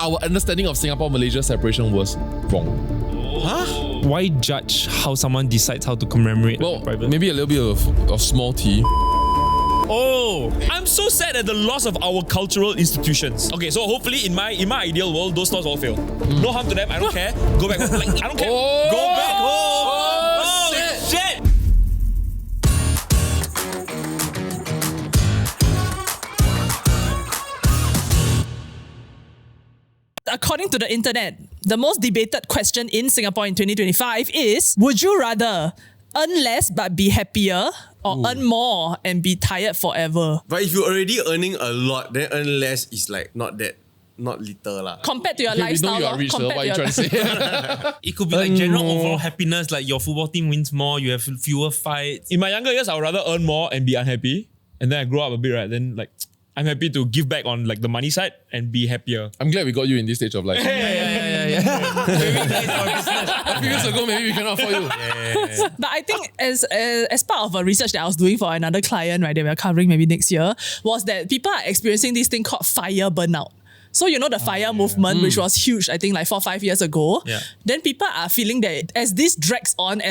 our understanding of Singapore-Malaysia separation was wrong. Huh? Why judge how someone decides how to commemorate? Well, private? maybe a little bit of small tea. Oh, I'm so sad at the loss of our cultural institutions. Okay, so hopefully in my ideal world, those stores all fail. No harm to them. I don't care. Go back home. Like, I don't care. Oh, Go back home. Oh, shit. According to the internet, the most debated question in Singapore in 2025 is, would you rather earn less but be happier or earn more and be tired forever? But if you're already earning a lot, then earn less is like not little lah. Compared to your Okay, we lifestyle. know you are rich, so compared what are you to trying to say? It could be like general overall happiness, like your football team wins more, you have fewer fights. In my younger years, I would rather earn more and be unhappy. And then I grow up a bit, right? Then like I'm happy to give back on like the money side and be happier. I'm glad we got you in this stage of life. Yeah. A few years ago, maybe we cannot afford you. But I think as part of a research that I was doing for another client, right, that we're covering maybe next year, was that people are experiencing this thing called fire burnout. So you know the FIRE movement, which was huge, I think like 4 or 5 years ago. Yeah. Then people are feeling that as this drags on,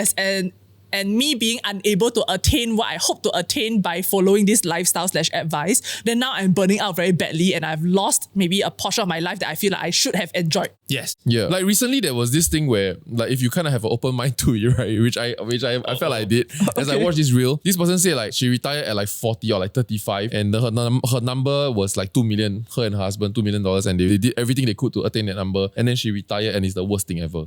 and me being unable to attain what I hope to attain by following this lifestyle/advice, then now I'm burning out very badly and I've lost maybe a portion of my life that I feel like I should have enjoyed. Yes. Yeah. Like recently there was this thing where like if you kind of have an open mind to it, right? Which I felt like I did. As I watched this reel, this person said like she retired at like 40 or like 35 and her number was like 2 million, her and her husband, $2 million, and they did everything they could to attain that number. And then she retired and it's the worst thing ever.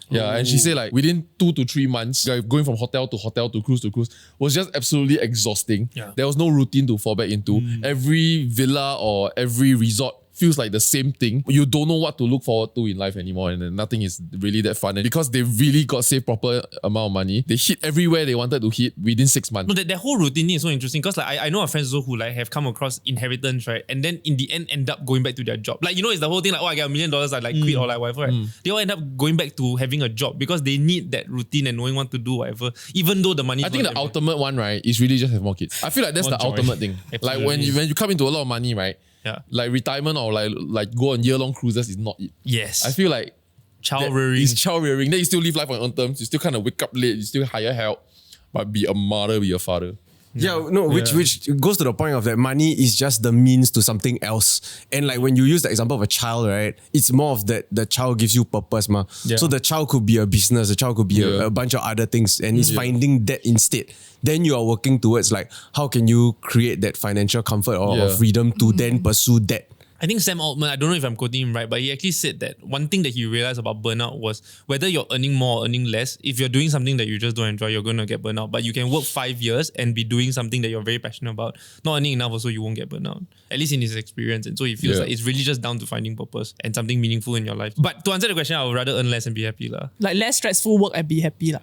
Yeah. And she said like within 2 to 3 months, like going from hotel to cruise was just absolutely exhausting. Yeah. There was no routine to fall back into. Every villa or every resort feels like the same thing. You don't know what to look forward to in life anymore, and then nothing is really that fun. And because they really got saved proper amount of money, they hit everywhere they wanted to hit within 6 months. No, that whole routine is so interesting because like I know of friends also who like have come across inheritance, right? And then in the end up going back to their job. Like, you know, it's the whole thing like, oh, I get $1 million, I like quit or like whatever, right? They all end up going back to having a job because they need that routine and knowing what to do, whatever, even though the money. I think the ultimate one, right, is really just have more kids. I feel like that's More the joy. ultimate thing. Like when you come into a lot of money, right? Yeah. Like retirement or like go on year-long cruises is not it. Yes. I feel like child rearing. It's child rearing. Then you still live life on your own terms. You still kind of wake up late. You still hire help. But be a mother, be a father. Yeah, no, which goes to the point of that money is just the means to something else. And like when you use the example of a child, right? It's more of that the child gives you purpose, ma. Yeah. So the child could be a business, the child could be a bunch of other things, and he's finding that instead. Then you are working towards like how can you create that financial comfort or freedom to then pursue that. I think Sam Altman, I don't know if I'm quoting him right, but he actually said that one thing that he realized about burnout was whether you're earning more or earning less, if you're doing something that you just don't enjoy, you're going to get burnout. But you can work 5 years and be doing something that you're very passionate about, not earning enough also you won't get burnout. At least in his experience. And so he feels like it's really just down to finding purpose and something meaningful in your life. But to answer the question, I would rather earn less and be happy lah. Like less stressful work and be happy lah.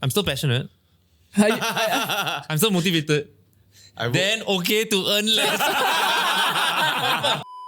I'm still passionate. I'm still motivated. Then okay to earn less.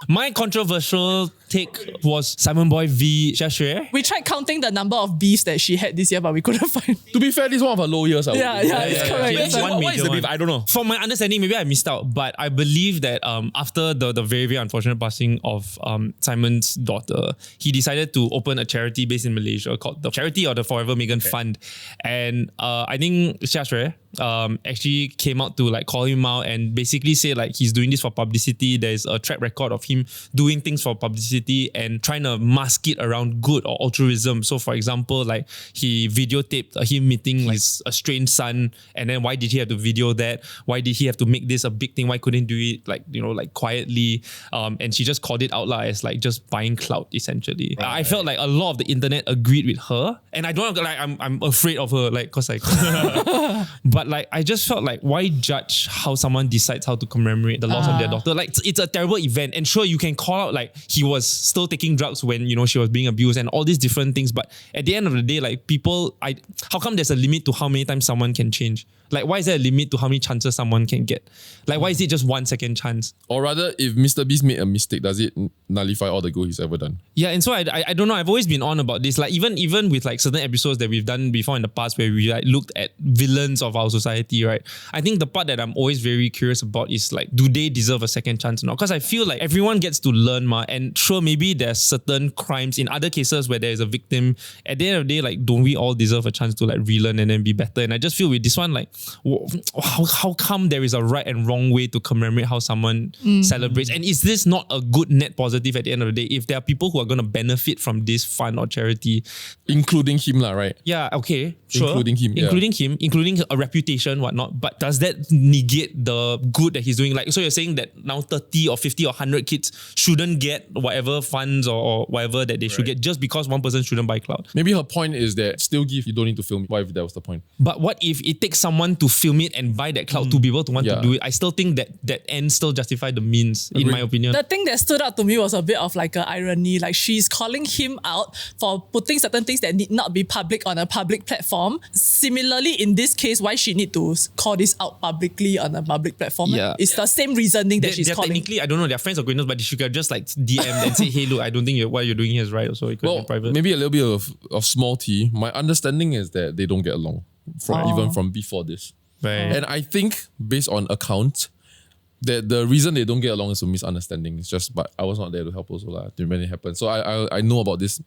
My controversial take was SIMONBOY v. Xia Xue. We tried counting the number of beefs that she had this year, but we couldn't find. To be fair, this is one of her low years. It's correct. She That's has right. one What is major the beef? one. I don't know. From my understanding, maybe I missed out, but I believe that after the very, very unfortunate passing of Simon's daughter, he decided to open a charity based in Malaysia called the Charity or the Forever Megan Fund. And I think Xia Xue actually came out to like call him out and basically say like he's doing this for publicity. There's a track record of him doing things for publicity and trying to mask it around good or altruism. So for example, like he videotaped him meeting his estranged son, and then why did he have to video that? Why did he have to make this a big thing? Why couldn't he do it like, you know, like quietly? And she just called it out loud as like just buying clout essentially. I felt like a lot of the internet agreed with her, and I don't like I'm afraid of her like cause like but like I just felt like why judge how someone decides how to commemorate the loss of their daughter? Like it's a terrible event, and sure you can call out like he was still taking drugs when, you know, she was being abused and all these different things, but at the end of the day, like people, how come there's a limit to how many times someone can change? Like, why is there a limit to how many chances someone can get? Like, why is it just 1 second chance? Or rather, if Mr. Beast made a mistake, does it nullify all the good he's ever done? Yeah, and so I don't know. I've always been on about this. Like even with like certain episodes that we've done before in the past, where we like looked at villains of our society, right? I think the part that I'm always very curious about is like, do they deserve a second chance or not? Because I feel like everyone gets to learn, and sure, maybe there's certain crimes in other cases where there is a victim. At the end of the day, like, don't we all deserve a chance to like relearn and then be better? And I just feel with this one, like, how come there is a right and wrong way to commemorate how someone celebrates? And is this not a good net positive at the end of the day? If there are people who are going to benefit from this fund or charity, including him, right? Yeah, okay, sure. Including him, a reputation, whatnot. But does that negate the good that he's doing? Like, so you're saying that now 30 or 50 or 100 kids shouldn't get whatever funds or whatever that they should get just because one person shouldn't buy cloud? Maybe her point is that still give, you don't need to film it. What if that was the point? But what if it takes someone to film it and buy that cloud to be able to want to do it? I still think that end still justify the means, in my opinion. The thing that stood out to me was a bit of like an irony. Like, she's calling him out for putting certain things that need not be public on a public platform. Similarly, in this case, why she need to call this out publicly on a public platform? It's the same reasoning that she's calling. Technically, I don't know, they're friends or acquaintances, but she could just like DM and say, hey, look, I don't think what you're doing here is right. So it could be private. Maybe a little bit of small tea. My understanding is that they don't get along even from before this. Right. And I think based on accounts, that the reason they don't get along is a misunderstanding. It's just, but I was not there to help also when it happened. So I know about this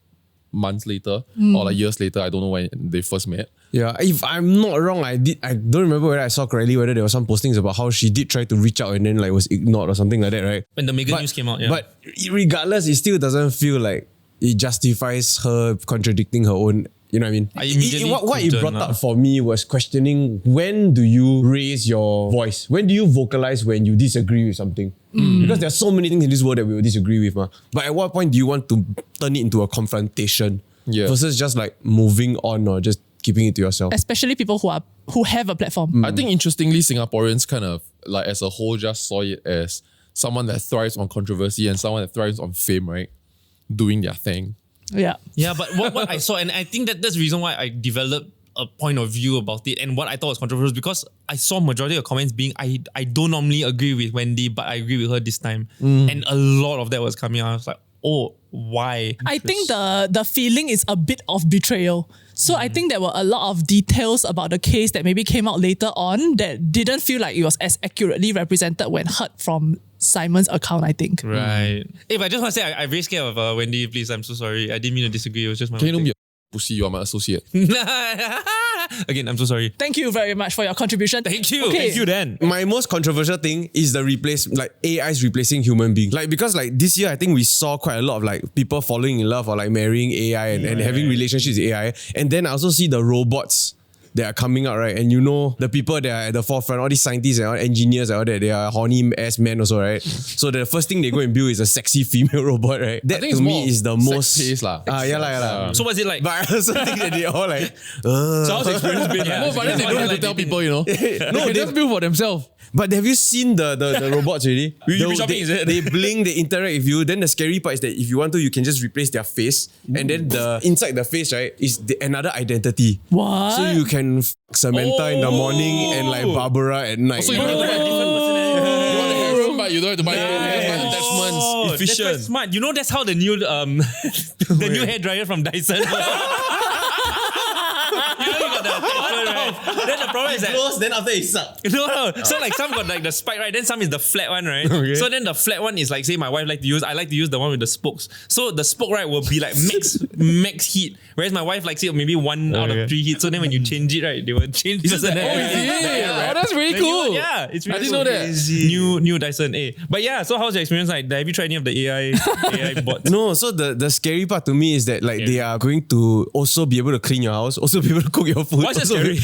months later or like years later. I don't know when they first met. Yeah, if I'm not wrong, I don't remember whether I saw correctly whether there were some postings about how she did try to reach out and then like was ignored or something like that, right? When the Meghan news came out, But regardless, it still doesn't feel like it justifies her contradicting her own. You know what I mean? What it brought up for me was questioning, when do you raise your voice? When do you vocalize when you disagree with something? Because there's so many things in this world that we will disagree with. But at what point do you want to turn it into a confrontation versus just like moving on or just keeping it to yourself? Especially people who have a platform. I think interestingly, Singaporeans kind of like as a whole just saw it as someone that thrives on controversy and someone that thrives on fame, right? Doing their thing. Yeah. Yeah, but what I saw, and I think that's the reason why I developed a point of view about it and what I thought was controversial, because I saw majority of comments being, I don't normally agree with Wendy, but I agree with her this time. And a lot of that was coming out. I was like, oh, why? I think the feeling is a bit of betrayal. So I think there were a lot of details about the case that maybe came out later on that didn't feel like it was as accurately represented when heard from Simon's account, I think. Right. Hey, but I just want to say, I'm very scared of Wendy, please. I'm so sorry. I didn't mean to disagree. It was just my Can you don't be a pussy? You are my associate. Again, I'm so sorry. Thank you very much for your contribution. Thank you. Okay. Thank you, Dan. My most controversial thing is the like AIs replacing human beings. Like, because like this year, I think we saw quite a lot of like people falling in love or like marrying AI and having relationships with AI. And then I also see the robots that are coming out, right? And you know, the people that are at the forefront, all these scientists and all engineers and all that, they are horny ass men also, right? So the first thing they go and build is a sexy female robot, right? That to me is the most... sex-based lah. Yeah. So what's it like? But I also think that they all like... So how's the experience been? No, but then they don't have to tell people, you know. No, they just build for themselves. But have you seen the robots already? They blink, they interact with you. Then the scary part is that if you want to, you can just replace their face. And then inside the face, right, is another identity. What? So you can Samantha in the morning and like Barbara at night. So you don't have to buy different personality. You want to have room, but you don't have to buy attachments. Efficient. That's quite smart. You know, that's how the new new hairdryer from Dyson. Then the problem is that close, then after it sucks. No. So like some got like the spike, right? Then some is the flat one, right? Okay. So then the flat one is like, say my wife like to use, I like to use the one with the spokes. So the spoke, right, will be like max heat. Whereas my wife likes it maybe 1 out of 3 heat. So then when you change it, right, they will change the that's really cool. Yeah, it's really I didn't know that. New Dyson A. But yeah, so how's your experience like? Have you tried any of the AI bots? No, so the scary part to me is that like they are going to also be able to clean your house, also be able to cook your food. What's that scary?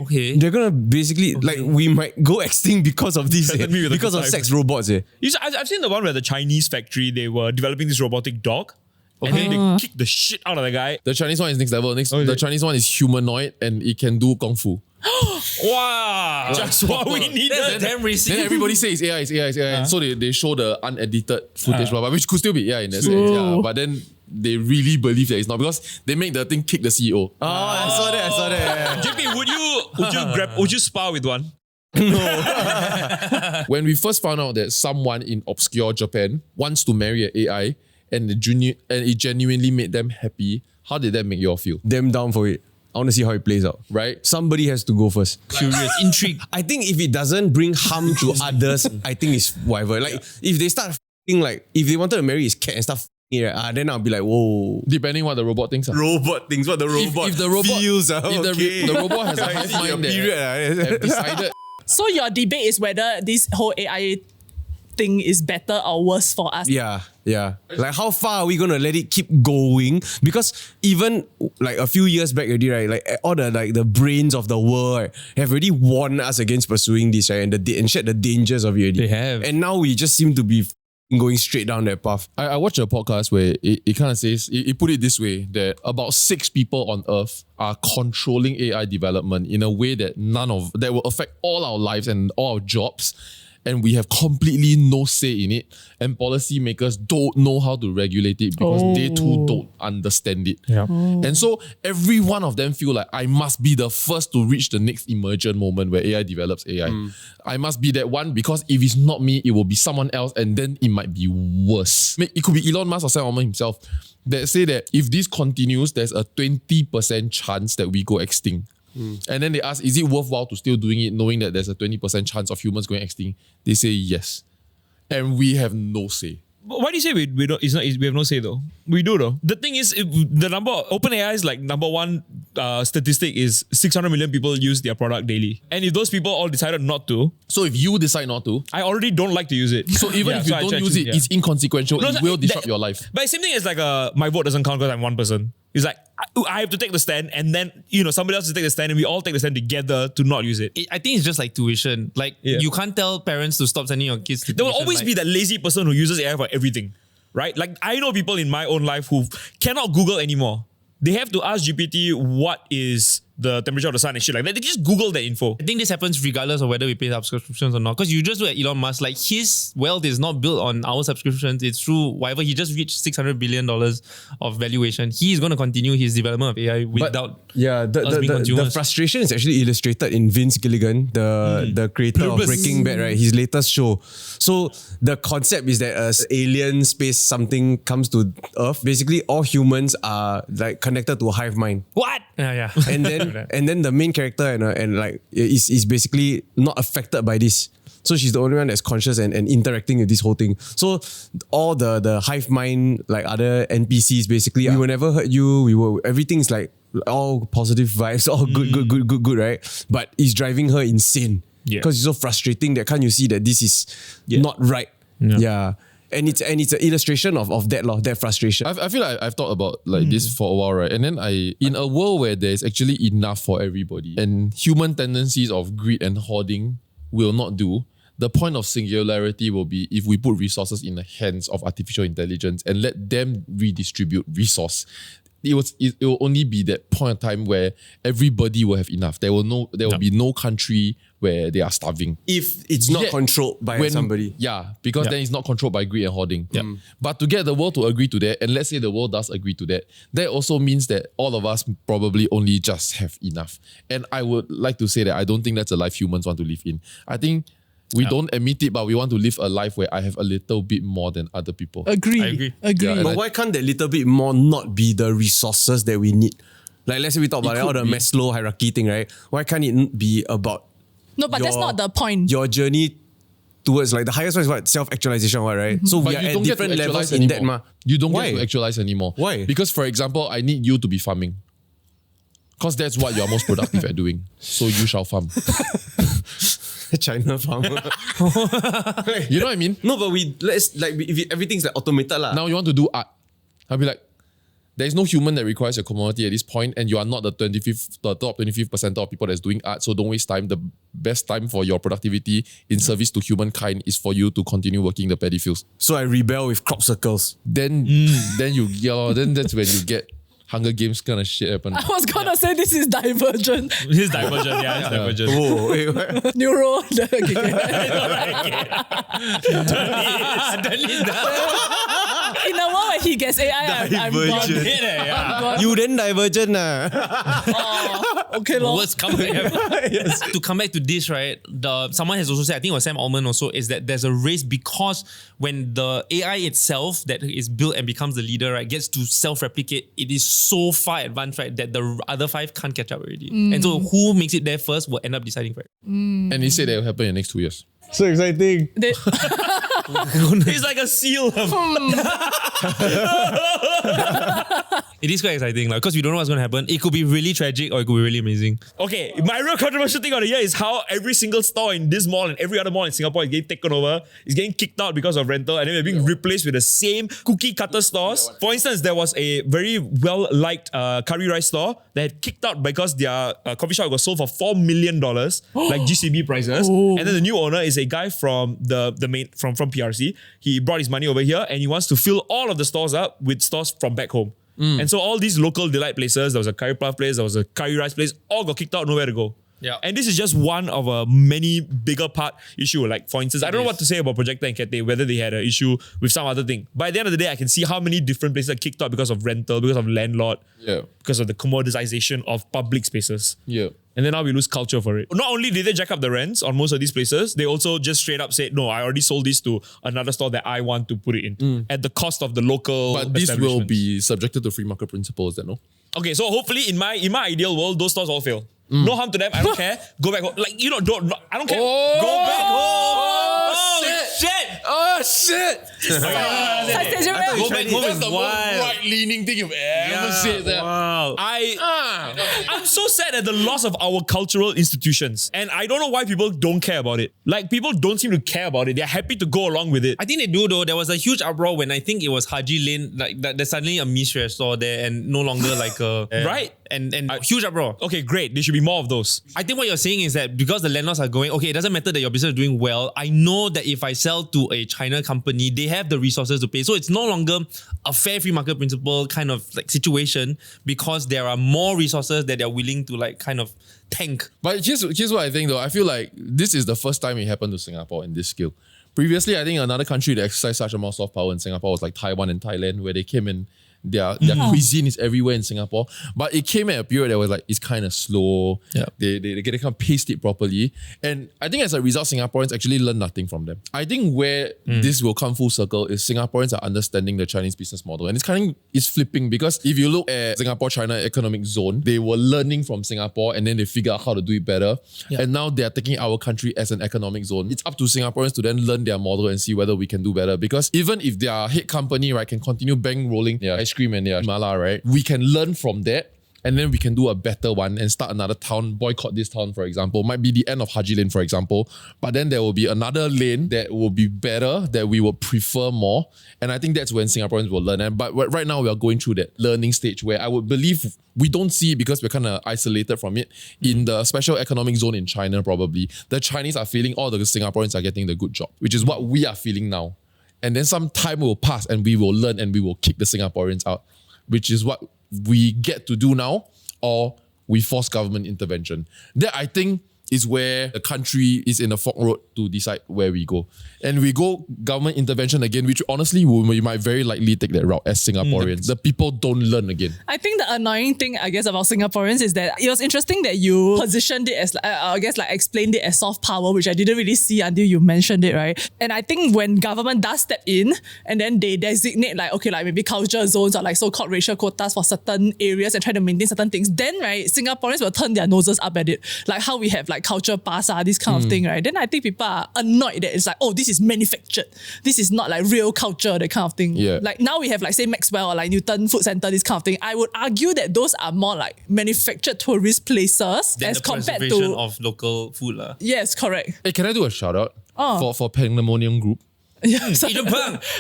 Okay. They're gonna basically like we might go extinct because of this, because of sex robots. I've seen the one where the Chinese factory, they were developing this robotic dog. And then they kicked the shit out of the guy. The Chinese one is next level. The Chinese one is humanoid and it can do kung fu. Wow. Just what we need. That's damn racist. Then everybody says it's AI. So they show the unedited footage, which could still be AI in that sense. Yeah. But then they really believe that it's not because they make the thing kick the CEO. I saw that. JP, would you Would you spar with one? When we first found out that someone in obscure Japan wants to marry an AI and it genuinely made them happy, how did that make you all feel? Them down for it. I want to see how it plays out. Right? Somebody has to go first. Curious, intrigued. I think if it doesn't bring harm to others, I think it's whatever. Like if they start like if they wanted to marry his cat and stuff, then I'll be like, whoa. Depending what the robot thinks. Robot things, what the robot, If the robot feels. if the robot has a hive mind that have decided. So your debate is whether this whole AI thing is better or worse for us. Yeah. Like how far are we gonna let it keep going? Because even like a few years back already, right? Like all the brains of the world right, have already warned us against pursuing this, right? And shared the dangers of it already. They have. And now we just seem to be going straight down that path. I watched a podcast where it kind of says, it put it this way, that about 6 people on Earth are controlling AI development in a way that that will affect all our lives and all our jobs. And we have completely no say in it. And policymakers don't know how to regulate it because they too don't understand it. Yeah. And so every one of them feel like I must be the first to reach the next emergent moment where AI develops AI. I must be that one because if it's not me, it will be someone else and then it might be worse. It could be Elon Musk or Sam Altman himself that say that if this continues, there's a 20% chance that we go extinct. And then they ask, is it worthwhile to still doing it knowing that there's a 20% chance of humans going extinct? They say yes. And we have no say. But why do you say we don't? We have no say though. We do though. The thing is, the number OpenAI's like number one statistic is 600 million people use their product daily. And if those people all decided not to, So if you decide not to, I already don't like to use it. so even if you don't use it, it's inconsequential. It will disrupt your life. But same thing as like my vote doesn't count because I'm one person. It's like I have to take the stand, and then somebody else to take the stand, and we all take the stand together to not use it. I think it's just like tuition. Like you can't tell parents to stop sending your kids to There will tuition, always be that lazy person who uses AI for everything, right? Like I know people in my own life who cannot Google anymore. They have to ask GPT what is the temperature of the sun and shit like that. They just Google that info. I think this happens regardless of whether we pay subscriptions or not. Because you just look at Elon Musk, like his wealth is not built on our subscriptions. It's through whatever. He just reached $600 billion of valuation. He is going to continue his development of AI without us being the consumers. frustration is actually illustrated in Vince Gilligan, the creator of Breaking Bad, right? His latest show. So the concept is that as alien space something comes to Earth, basically all humans are like connected to a hive mind. What? Yeah. And then the main character is basically not affected by this. So she's the only one that's conscious and interacting with this whole thing. So all the hive mind, like other NPCs, basically, we will never hurt you. Everything's like all positive vibes, all good, right? But it's driving her insane. Because it's so frustrating that can't you see that this is not right? Yeah. And it's an illustration of that frustration. I feel like I've thought about like this for a while, right? And then in a world where there's actually enough for everybody and human tendencies of greed and hoarding will not do, the point of singularity will be if we put resources in the hands of artificial intelligence and let them redistribute resource. It will only be that point of time where everybody will have enough. There will be no country where they are starving. If it's not controlled by somebody. Yeah, because then it's not controlled by greed and hoarding. But to get the world to agree to that, and let's say the world does agree to that, that also means that all of us probably only just have enough. And I would like to say that I don't think that's a life humans want to live in. I think we don't admit it, but we want to live a life where I have a little bit more than other people. Agree. Yeah, but why can't that little bit more not be the resources that we need? Like let's say we talk about all the Maslow hierarchy thing, right? Why can't it be about but that's not the point. Your journey towards like the highest one is what? Self-actualization, right? So But we are you at don't get to different levels actualize in anymore. that. You don't Why? get to actualize anymore. Why? Because for example, I need you to be farming. Because that's what you're most productive at doing. So you shall farm. China farmer. You know what I mean? No, but if everything's like automated lah. Now you want to do art. I'll be like, there is no human that requires your commodity at this point, and you are not the top 25th percentile of people that's doing art, so don't waste time. The best time for your productivity in service to humankind is for you to continue working the paddy fields. So I rebel with crop circles. Then that's when you get Hunger Games kind of shit happen. I was gonna say this is divergent. His divergent, it's divergent. Oh, wait, what? Neuro. in a world where he gets AI, I'm gone. You then divergent Okay, lor. Worst comeback ever. To come back to this, right? Someone has also said, I think it was Sam Altman also, is that there's a race because when the AI itself that is built and becomes the leader, right, gets to self-replicate, it is so far advanced, right, that the other 5 can't catch up already. And so who makes it there first will end up deciding for it. And he said that will happen in the next 2 years. So exciting. He's like a seal. It is quite exciting because we don't know what's going to happen. It could be really tragic or it could be really amazing. Okay, my real controversial thing of the year is how every single store in this mall and every other mall in Singapore is getting taken over, is getting kicked out because of rental, and then they're being replaced with the same cookie cutter stores. For instance, there was a very well-liked curry rice store that had kicked out because their coffee shop was sold for $4 million, like GCB prices. And then the new owner is a guy from the main from PRC. He brought his money over here and he wants to fill all of the stores up with stores from back home. And so all these local delight places, there was a curry puff place, there was a curry rice place, all got kicked out, nowhere to go. Yeah. And this is just one of a many bigger part issue. Like for instance, I don't know what to say about Projector and Cathay, whether they had an issue with some other thing. But at the end of the day, I can see how many different places are kicked out because of rental, because of landlord, because of the commoditization of public spaces. Yeah. And then now we lose culture for it. Not only did they jack up the rents on most of these places, they also just straight up said, no, I already sold this to another store that I want to put it in at the cost of the local. But this will be subjected to free market principles, no? Okay, so hopefully in my ideal world, those stores all fail. No harm to them. I don't care. Go back home. Like, I don't care. Go back home. Oh shit! Go back home is the most right-leaning thing you've ever said. Wow. I'm so sad at the loss of our cultural institutions. And I don't know why people don't care about it. Like, people don't seem to care about it. They're happy to go along with it. I think they do though. There was a huge uproar when I think it was Haji Lane, like there's suddenly a Mishra store there and no longer like a... Right? And huge uproar. Okay, great. There should be more of those. I think what you're saying is that because the landlords are going, okay, it doesn't matter that your business is doing well. I know that if I sell to a China company, they have the resources to pay. So it's no longer a fair free market principle kind of like situation because there are more resources that they're willing to like kind of tank. But here's what I think though. I feel like this is the first time it happened to Singapore in this scale. Previously, I think another country that exercised such amount of soft power in Singapore was like Taiwan and Thailand, where they came in. Their cuisine is everywhere in Singapore, but it came at a period that was like it's kind of slow. Yeah. They can't paste it properly, and I think as a result, Singaporeans actually learn nothing from them. I think where this will come full circle is Singaporeans are understanding the Chinese business model, and it's flipping because if you look at Singapore-China economic zone, they were learning from Singapore and then they figure out how to do it better, and now they are taking our country as an economic zone. It's up to Singaporeans to then learn their model and see whether we can do better. Because even if their head company can continue bankrolling ice cream and their mala, right, we can learn from that and then we can do a better one and start another town, boycott this town, for example. Might be the end of Haji Lane, for example, but then there will be another lane that will be better, that we will prefer more. And I think that's when Singaporeans will learn. But right now we are going through that learning stage where I would believe we don't see it because we're kind of isolated from it. In the special economic zone in China, probably, the Chinese are feeling all the Singaporeans are getting the good job, which is what we are feeling now. And then some time will pass and we will learn and we will kick the Singaporeans out, which is what we get to do now, or we force government intervention. That, I think, is where the country is in a fork road to decide where we go. And we go government intervention again, which honestly, we might very likely take that route as Singaporeans. The people don't learn again. I think the annoying thing, I guess, about Singaporeans is that it was interesting that you positioned it as, I guess, like explained it as soft power, which I didn't really see until you mentioned it, right? And I think when government does step in and then they designate like, okay, like maybe culture zones or like so-called racial quotas for certain areas and try to maintain certain things, then, right, Singaporeans will turn their noses up at it. Like how we have like culture pass, this kind of thing, right? Then I think people are annoyed that it's like, oh, this is manufactured. This is not like real culture, that kind of thing. Yeah. Like now we have like say Maxwell or like Newton Food Centre, this kind of thing. I would argue that those are more like manufactured tourist places Then as the compared preservation to of local food. Yes, correct. Hey, can I do a shout out for Pandemonium Group? Yeah.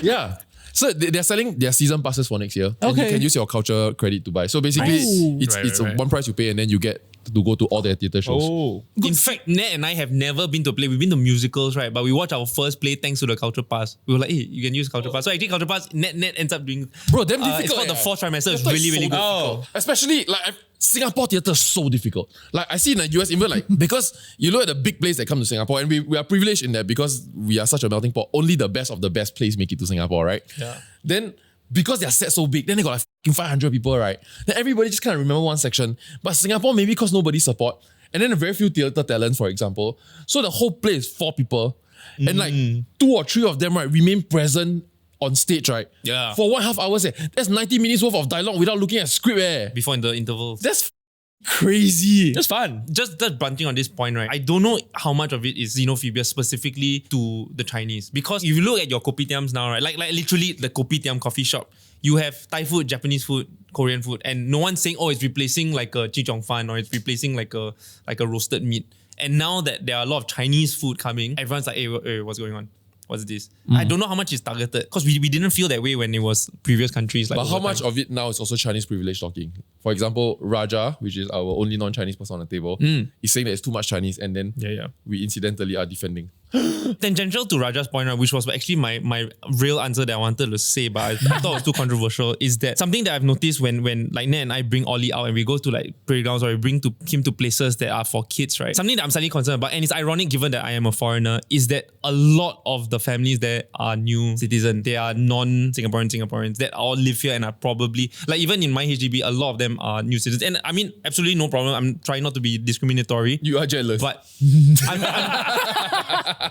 Yeah. So they're selling their season passes for next year. And you can use your culture credit to buy. So basically, it's one price you pay and then you get to go to all their theatre shows. Oh. In fact, Ned and I have never been to a play. We've been to musicals, right? But we watched our first play thanks to the Culture Pass. We were like, hey, you can use Culture Pass. So actually, Culture Pass, Ned ends up doing... Bro, damn difficult. It's called the fourth trimester. It's really, really good. Especially, like, Singapore theatre is so difficult. Like, I see in the US, even like, because you look at the big plays that come to Singapore, and we are privileged in that because we are such a melting pot. Only the best of the best plays make it to Singapore, right? Yeah. Then because they're set so big, then they got like fucking 500 people, right? Then everybody just kind of remember one section. But Singapore, maybe because nobody support, and then a very few theatre talents, for example. So the whole play is 4 people. And like 2 or 3 of them, right, remain present on stage, right? Yeah. For 1.5 hours, that's 90 minutes worth of dialogue without looking at script, Before in the intervals. That's crazy. Just fun. Just bunting on this point, right? I don't know how much of it is xenophobia specifically to the Chinese. Because if you look at your kopitiams now, right? Like literally the kopitiam coffee shop, you have Thai food, Japanese food, Korean food, and no one's saying, oh, it's replacing like a chee chong fan or it's replacing like a roasted meat. And now that there are a lot of Chinese food coming, everyone's like, hey, what's going on? What's this? I don't know how much is targeted because we didn't feel that way when it was previous countries. Like but how much of it now is also Chinese privilege talking? For example, Raja, which is our only non-Chinese person on the table, is saying that it's too much Chinese, and then we incidentally are defending. Tangential to Raja's point, right, which was actually my real answer that I wanted to say, but I thought it was too controversial, is that something that I've noticed when like Ned and I bring Ollie out and we go to like playgrounds or we bring him to places that are for kids, right? Something that I'm slightly concerned about, and it's ironic given that I am a foreigner, is that a lot of the families there are new citizens. They are non-Singaporeans that all live here and are probably, like even in my HDB, a lot of them are new citizens. And I mean, absolutely no problem. I'm trying not to be discriminatory. You are jealous. But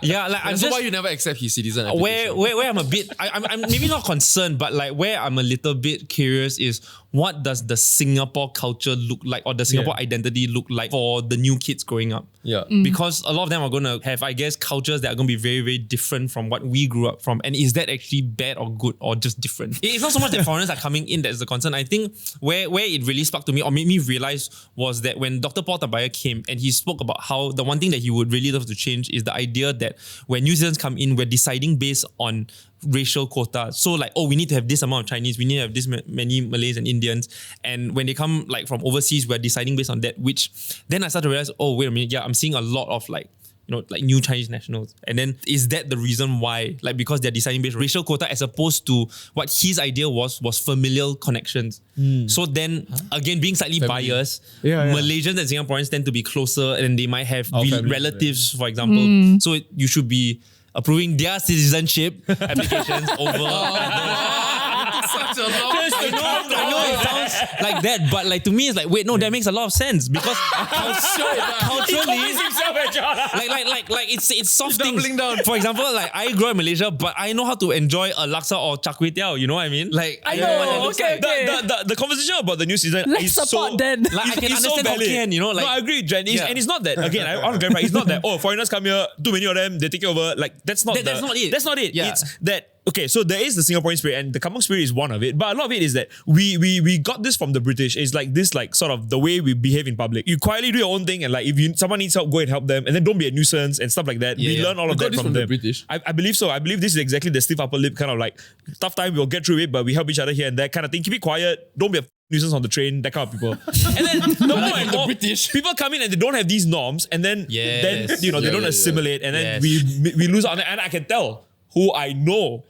yeah, like I'm so just, why you never accept his citizen where I'm a bit, I'm maybe not concerned, but like where I'm a little bit curious is what does the Singapore culture look like or the Singapore identity look like for the new kids growing up? Yeah. Because a lot of them are going to have, I guess, cultures that are going to be very, very different from what we grew up from. And is that actually bad or good or just different? It's not so much that foreigners are coming in that's the concern. I think where it really sparked to me or made me realize was that when Dr. Paul Tabaya came and he spoke about how the one thing that he would really love to change is the idea that when new citizens come in, we're deciding based on racial quota. So like, oh, we need to have this amount of Chinese, we need to have this many Malays and Indians. And when they come like from overseas, we're deciding based on that, which then I started to realize, oh, wait a minute, I'm seeing a lot of like, like new Chinese nationals. And then is that the reason why? Like because they're deciding based on racial quota as opposed to what his idea was familial connections. So then again, being slightly biased, Malaysians and Singaporeans tend to be closer and they might have relatives, for example. So you should be approving their citizenship applications over. Such a long I know it sounds like that, but like to me it's like, wait, no, that makes a lot of sense because culturally, like it's soft things. For example, like I grew up in Malaysia, but I know how to enjoy a laksa or char kway teow. You know what I mean? Like I know. Okay. The conversation about the new season Let's is support so then. Like I can understand Hokkien, Like, no, I agree, Jen. And it's not that again. I want to clarify. It's not that foreigners come here, too many of them, they take it over. Like that's not it. That's not it. Yeah. It's that. Okay, so there is the Singaporean spirit and the kampung spirit is one of it. But a lot of it is that we got this from the British. It's like this like sort of the way we behave in public. You quietly do your own thing and like if someone needs help, go and help them and then don't be a nuisance and stuff like that. We learn all of that from them. The British. I believe so. I believe this is exactly the stiff upper lip kind of like tough time, we'll get through it, but we help each other here and that kind of thing. Keep it quiet. Don't be a nuisance on the train, that kind of people. And then the more and more British people come in and they don't have these norms and then they don't assimilate and then we lose out. And I can tell who I know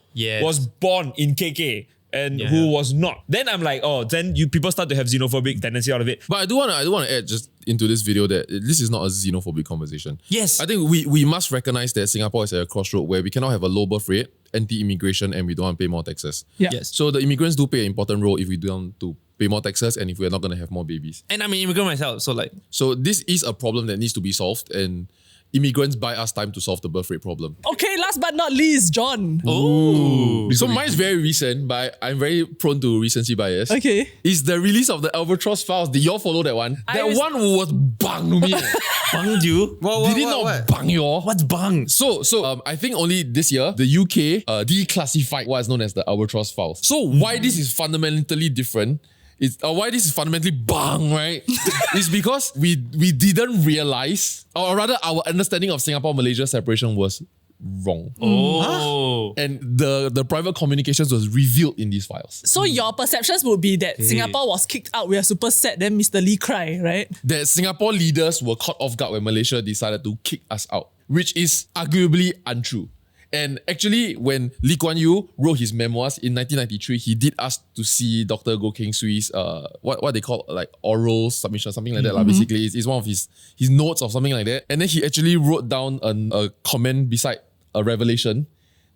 was born in KK and who was not. Then I'm like, oh, then people start to have xenophobic tendency out of it. But I do want to add just into this video that this is not a xenophobic conversation. Yes. I think we must recognize that Singapore is at a crossroad where we cannot have a low birth rate, anti-immigration, and we don't want to pay more taxes. Yeah. Yes. So the immigrants do play an important role if we don't want to pay more taxes and if we're not going to have more babies. And I'm an immigrant myself, so like. So this is a problem that needs to be solved and immigrants buy us time to solve the birth rate problem. Okay, last but not least, John. Oh. So mine's very recent, but I'm very prone to recency bias. Okay. It's the release of the Albatross Files. Did y'all follow that one? That one was bang to me. Banged you? Did it not bang y'all? What's bang? So I think only this year, the UK declassified what is known as the Albatross Files. So why this is fundamentally different, why this is fundamentally bang, right? is because we didn't realize, or rather our understanding of Singapore-Malaysia separation was wrong. Oh. And the private communications was revealed in these files. So your perceptions would be that Singapore was kicked out, we are super sad, then Mr. Lee cry, right? That Singapore leaders were caught off guard when Malaysia decided to kick us out, which is arguably untrue. And actually, when Lee Kuan Yew wrote his memoirs in 1993, he did ask to see Dr. Goh Keng Swee's what they call like oral submission, something like that. Basically, it's one of his notes or something like that. And then he actually wrote down a comment beside a revelation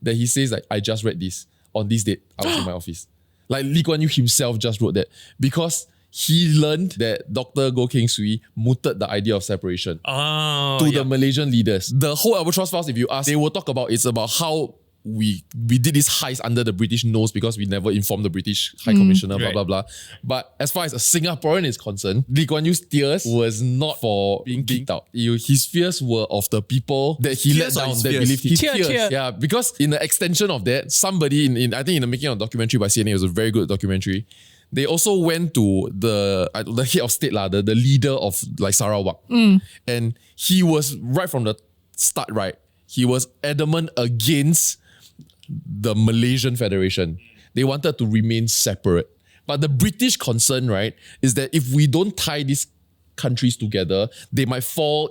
that he says like, I just read this on this date. I was in my office. Like Lee Kuan Yew himself just wrote that because he learned that Dr. Goh Keng Swee mooted the idea of separation to the Malaysian leaders. The whole Albatross Files, if you ask, they will talk about it's about how we did this heist under the British nose because we never informed the British High Commissioner, blah, blah, blah. But as far as a Singaporean is concerned, Lee Kuan Yew's tears was not for being kicked out. His fears were of the people that he let down, that believed his tears. Yeah, because in the extension of that, somebody I think in the making of a documentary by CNN, it was a very good documentary. They also went to the head of state, the leader of like Sarawak. And he was right from the start, right? He was adamant against the Malaysian Federation. They wanted to remain separate. But the British concern, right, is that if we don't tie these countries together, they will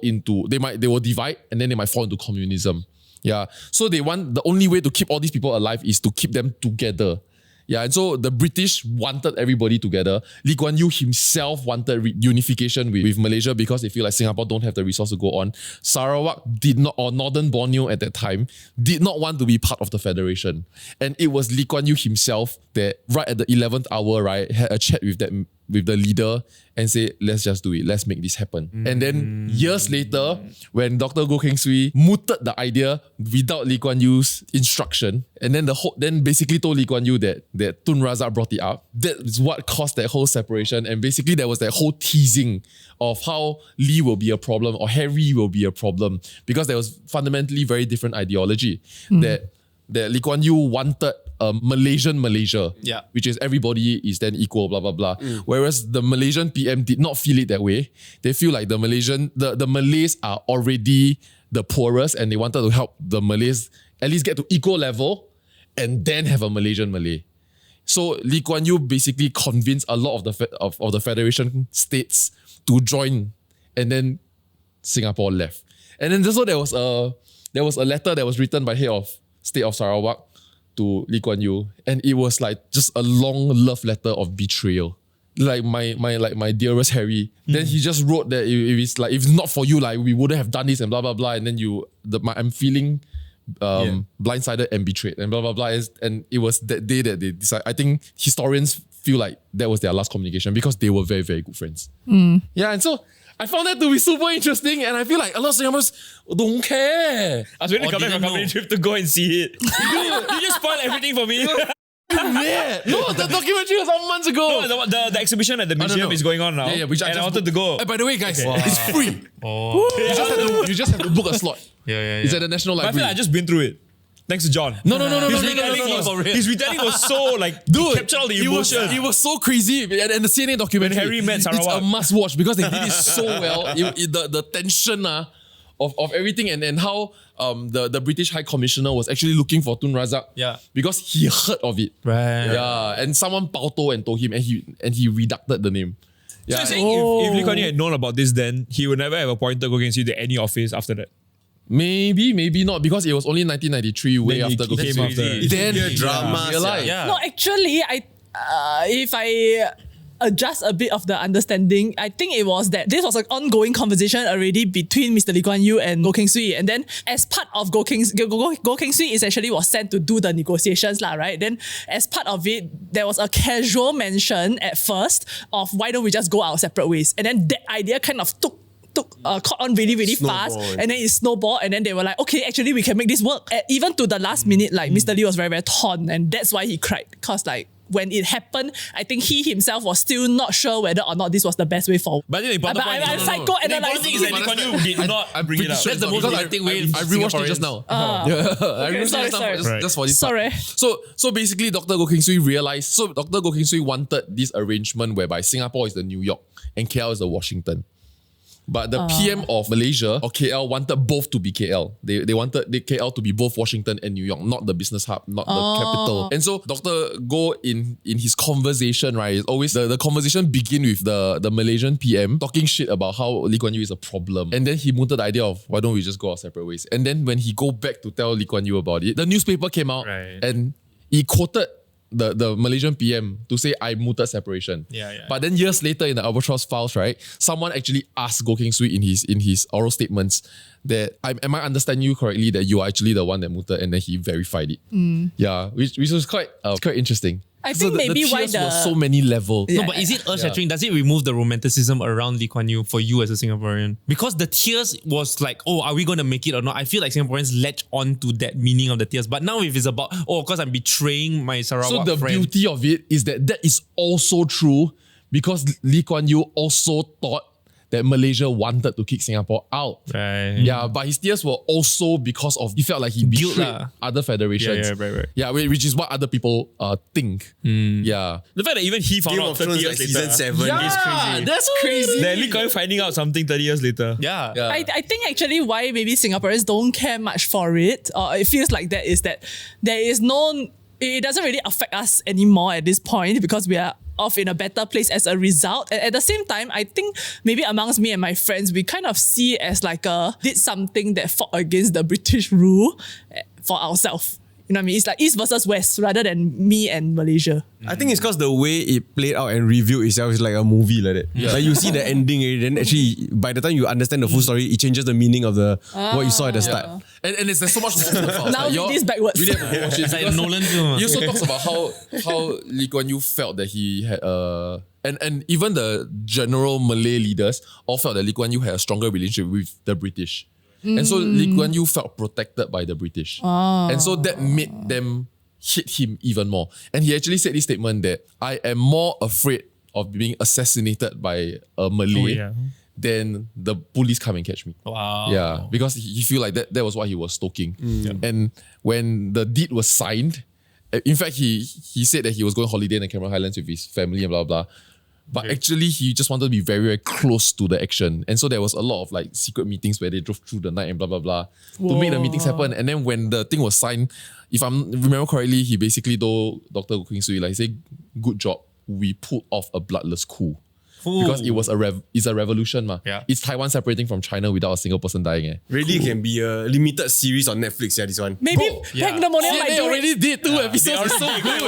divide and then they might fall into communism. Yeah. So the only way to keep all these people alive is to keep them together. Yeah, and so the British wanted everybody together. Lee Kuan Yew himself wanted unification with Malaysia because they feel like Singapore don't have the resource to go on. Sarawak did not, or Northern Borneo at that time, did not want to be part of the Federation. And it was Lee Kuan Yew himself that right at the 11th hour, right, had a chat with the leader and say, let's just do it. Let's make this happen. And then years later, when Dr. Goh Keng Swee mooted the idea without Lee Kuan Yew's instruction, and then basically told Lee Kuan Yew that Tun Razak brought it up. That is what caused that whole separation. And basically there was that whole teasing of how Lee will be a problem or Harry will be a problem because there was fundamentally very different ideology. That Lee Kuan Yew wanted a Malaysian Malaysia, which is everybody is then equal, blah, blah, blah. Whereas the Malaysian PM did not feel it that way. They feel like the Malays are already the poorest and they wanted to help the Malays at least get to equal level and then have a Malaysian Malay. So Lee Kuan Yew basically convinced a lot of the Federation states to join, and then Singapore left. And then so there was a letter that was written by head of state of Sarawak to Lee Kuan Yew, and it was like just a long love letter of betrayal. Like my dearest Harry. Then he just wrote that if it's not for you, like we wouldn't have done this and blah blah blah. And then I'm feeling blindsided and betrayed and blah blah blah. And it was that day that they decided. I think historians feel like that was their last communication because they were very, very good friends. Yeah, and so I found that to be super interesting, and I feel like a lot of Singaporeans don't care. I was waiting to come back from a company trip to go and see it. You just spoiled everything for me. Yeah. No, the documentary was some months ago. No, the exhibition at the museum is going on now. Yeah, which I wanted to go. By the way, guys, it's free. You just have to book a slot. It's at the National But I Library. feel like I just been through it. Thanks to John. No. His retelling was so like, dude, captured all the emotion. It was so crazy. And the CNN documentary, When Harry met Sarawak. it's a must watch because they did it so well. The tension of everything and how the British High Commissioner was actually looking for Tun Razak. Yeah. Because he heard of it. Right. Yeah. And someone pauto and told him and he redacted the name. So you're saying if Lee Kuan Yew had known about this, then he would never have appointed Goh Keng Swee to any office after that. Maybe not, because it was only 1993, way Then after he Goh Keng came Swee. after. Then drama. Yeah. No, actually, if I adjust a bit of the understanding, I think it was that this was an ongoing conversation already between Mr. Lee Kuan Yew and Goh Keng Swee. And then as part of Goh Keng Swee essentially was sent to do the negotiations, right? Then as part of it, there was a casual mention at first of why don't we just go our separate ways? And then that idea kind of caught on really, really fast, and then it snowballed, and then they were like, okay, actually we can make this work. And even to the last minute, like Mr. Lee was very, very torn, and that's why he cried, because like when it happened, I think he himself was still not sure whether or not this was the best way forward. But I think the important point I'm is psychoanalyzing is that Lee Kuan Yew did not bring it up. That's the most authentic way. I rewatched it just now. I rewatched it just now just for this part. So basically, Dr. Goh Keng Swee realized. So Dr. Goh Keng Swee wanted this arrangement whereby Singapore is the New York and KL is the Washington. But the PM of Malaysia or KL wanted both to be KL. They wanted the KL to be both Washington and New York, not the business hub, not the capital. And so Dr. Goh in his conversation, right, is always the conversation begin with the Malaysian PM talking shit about how Lee Kuan Yew is a problem. And then he mooted the idea of why don't we just go our separate ways. And then when he go back to tell Lee Kuan Yew about it, the newspaper came out and he quoted the Malaysian PM to say I mooted separation. But then years later in the Albatross Files, right, someone actually asked Goh Keng Swee in his oral statements that am I understanding you correctly that you are actually the one that mooted, and then he verified it. Yeah, which was quite interesting. I think maybe the why tears were so many levels. No, but is it earth-shattering? Does it remove the romanticism around Lee Kuan Yew for you as a Singaporean? Because the tears was like, oh, are we going to make it or not? I feel like Singaporeans latch on to that meaning of the tears. But now if it's about, oh, because I'm betraying my Sarawak So the friend. beauty of it is that is also true because Lee Kuan Yew also thought that Malaysia wanted to kick Singapore out. Right. Yeah, but his tears were also because of he felt like he Guilt betrayed lah. other federations. Yeah, right. Yeah, which is what other people think. Yeah. The fact that even he found Game out of 30 Thrones years like later. season 7 is crazy. That's crazy. Then Lee Kuan Yew finding out something 30 years later. Yeah. I think actually why maybe Singaporeans don't care much for it, or it feels like that, is that there is it doesn't really affect us anymore at this point because we are off in a better place as a result. And at the same time, I think maybe amongst me and my friends, we kind of see it as like did something that fought against the British rule for ourselves. You know what I mean? It's like East versus West rather than me and Malaysia. I think it's because the way it played out and reviewed itself is like a movie like that. Yeah. Like you see the ending, then actually by the time you understand the full story, it changes the meaning of what you saw at the start. And there's so much more to the file. Now Like, read this backwards. Really have to watch it It's like because Nolan film. He also talks about how Lee Kuan Yew felt that he had and even the general Malay leaders all felt that Lee Kuan Yew had a stronger relationship with the British. And so Lee Kuan Yew felt protected by the British. And so that made them hit him even more. And he actually said this statement that I am more afraid of being assassinated by a Malay than the police come and catch me. Wow. Yeah, because he feel like that was what he was stoking. And when the deed was signed, in fact, he said that he was going holiday in the Cameron Highlands with his family and blah, blah, blah. But actually, he just wanted to be very, very close to the action. And so there was a lot of like secret meetings where they drove through the night and blah, blah, blah to make the meetings happen. And then when the thing was signed, if I remember correctly, he basically told Dr. Queen Sui, like, he said, good job, we pulled off a bloodless coup. Because it was it's a revolution, ma. Yeah. It's Taiwan separating from China without a single person dying. Really can be a limited series on Netflix, this one. Maybe yeah. Pandemonium might They do it. already did 2 episodes. It's so good.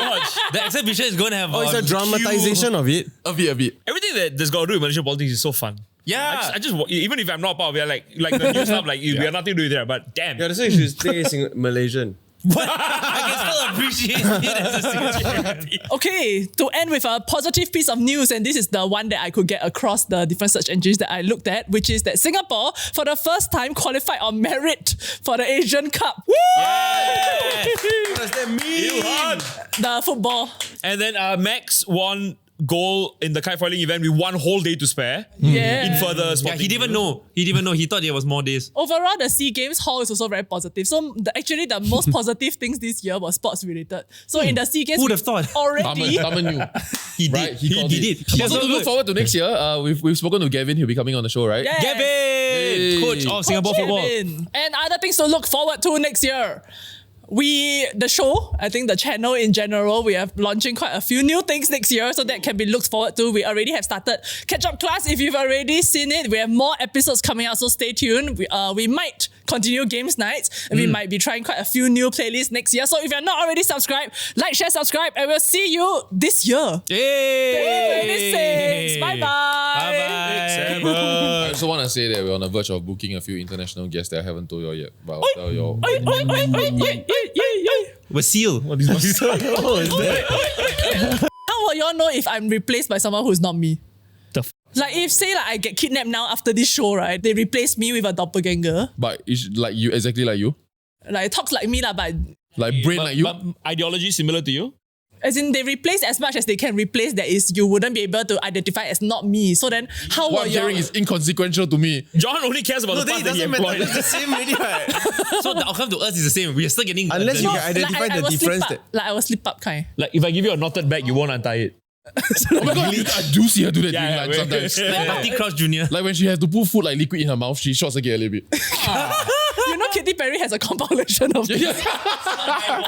The exhibition is going to have It's a dramatization of it. A bit. Everything that's got to do with Malaysian politics is so fun. Yeah. I just even if I'm not part of it, like the new stuff, like we have nothing to do with it. But damn, Yeah, that's why you should stay Malaysian. I can still appreciate it as a Singaporean. Okay, to end with a positive piece of news, and this is the one that I could get across the different search engines that I looked at, which is that Singapore, for the first time, qualified on merit for the Asian Cup. What does that mean? The football. And then Max won goal in the kite foiling event with 1 whole day to spare. Yeah. In further Yeah, spotting. he didn't even know. He didn't even know. He thought there was more days. Overall, the SEA Games hall is also very positive. So actually, the most positive things this year was sports related. So in the SEA Games, Who would have thought? already. Taman knew. He did. Right? He called it. did. Yeah, so look forward to next year. We've spoken to Gavin. He'll be coming on the show, right? Yeah. Gavin, coach of Singapore football. Kevin. And other things to look forward to next year. The show, I think the channel in general, we are launching quite a few new things next year, so that can be looked forward to. We already have started Ketchup Class. If you've already seen it, we have more episodes coming out, so stay tuned. We might continue games nights, and we might be trying quite a few new playlists next year. So if you're not already subscribed, like, share, subscribe, and we'll see you this year. Yay! 2026. Bye-bye. Bye-bye. I also want to say that we're on the verge of booking a few international guests that I haven't told you all yet. But I'll tell you all. We're sealed. What is this? How will y'all know if I'm replaced by someone who's not me? Like if say like I get kidnapped now after this show, right? They replace me with a doppelganger. But it's like you, exactly like you. Like it talks like me lah, but Like brain like you. But ideology similar to you? as in they replace as much as they can replace, that is you wouldn't be able to identify as not me. So then how What will I'm you hearing is inconsequential to me. John only cares about the part that he employed. It's the same already, right? So the outcome to us is the same. We are still getting Unless you the- can identify I the will difference. slip up, like I will slip up kind. Like if I give you a knotted bag, you won't untie it. Oh my god, I do see her do that Yeah, during yeah, lunch sometimes. like Marty Crouch Jr. Like when she has to put food like liquid in her mouth, she shorts again a little bit. You know Katy Perry has a compilation of this. Yeah.